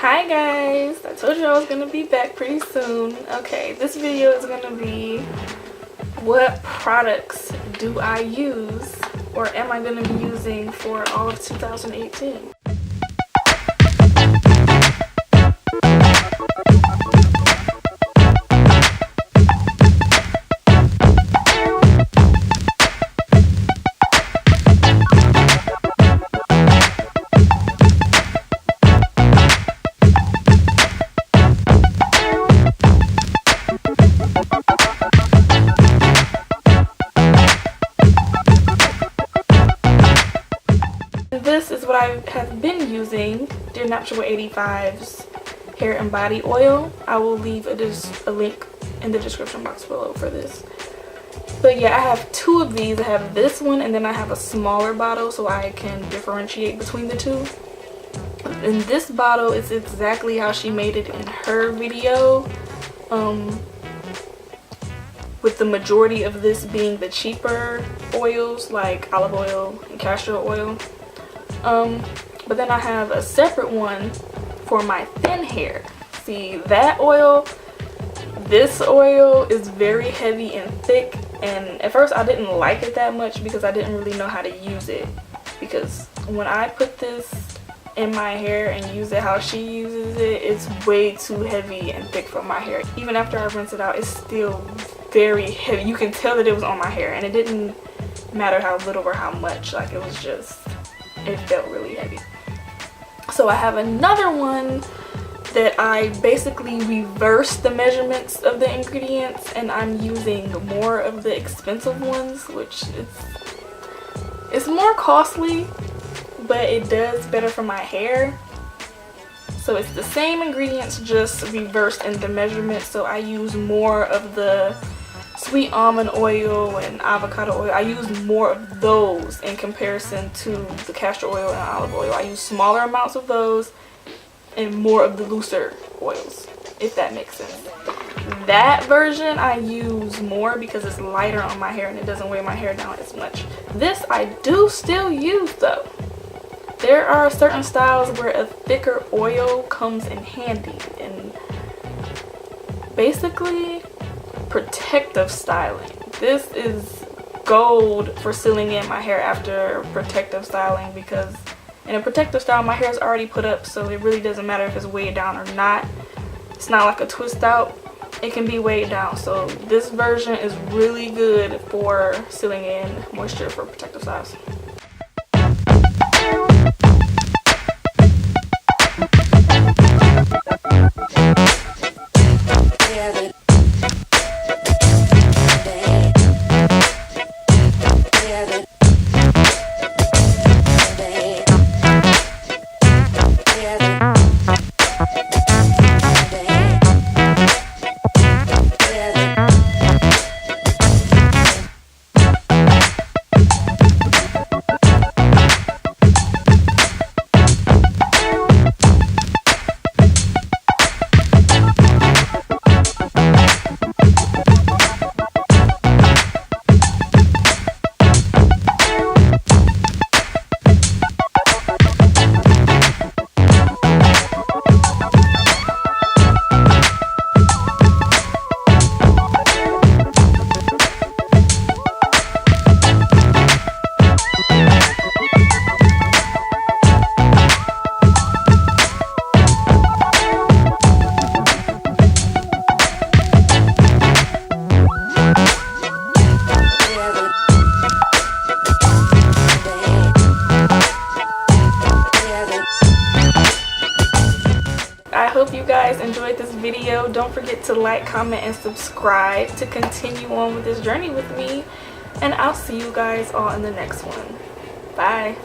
Hi guys, I told you I was gonna be back pretty soon. Okay, this video is gonna be what products do I use or am I gonna be using for all of 2018. This is what I have been using, Dear Natural 85's hair and body oil. I will leave a link in the description box below for this. But yeah, I have two of these. I have this one and then I have a smaller bottle so I can differentiate between the two. And this bottle is exactly how she made it in her video, with the majority of this being the cheaper oils like olive oil and castor oil. But then I have a separate one for my thin hair. See, that oil, this oil is very heavy and thick, and at first I didn't like it that much because I didn't really know how to use it, because when I put this in my hair and use it how she uses it, it's way too heavy and thick for my hair. Even after I rinse it out, it's still very heavy. You can tell that it was on my hair, and it didn't matter how little or how much, like it was just, it felt really heavy. So I have another one that I basically reversed the measurements of the ingredients, and I'm using more of the expensive ones, which it's more costly, but it does better for my hair. So it's the same ingredients, just reversed in the measurements. So I use more of the sweet almond oil and avocado oil. I use more of those in comparison to the castor oil and olive oil. I use smaller amounts of those and more of the looser oils, if that makes sense. That version I use more because it's lighter on my hair and it doesn't weigh my hair down as much. This I do still use though. There are certain styles where a thicker oil comes in handy, and basically protective styling. This is gold for sealing in my hair after protective styling, because in a protective style my hair is already put up, so it really doesn't matter if it's weighed down or not. It's not like a twist out, it can be weighed down. So this version is really good for sealing in moisture for protective styles. I hope you guys enjoyed this video. Don't forget to like, comment, and subscribe to continue on with this journey with me. And I'll see you guys all in the next one. Bye.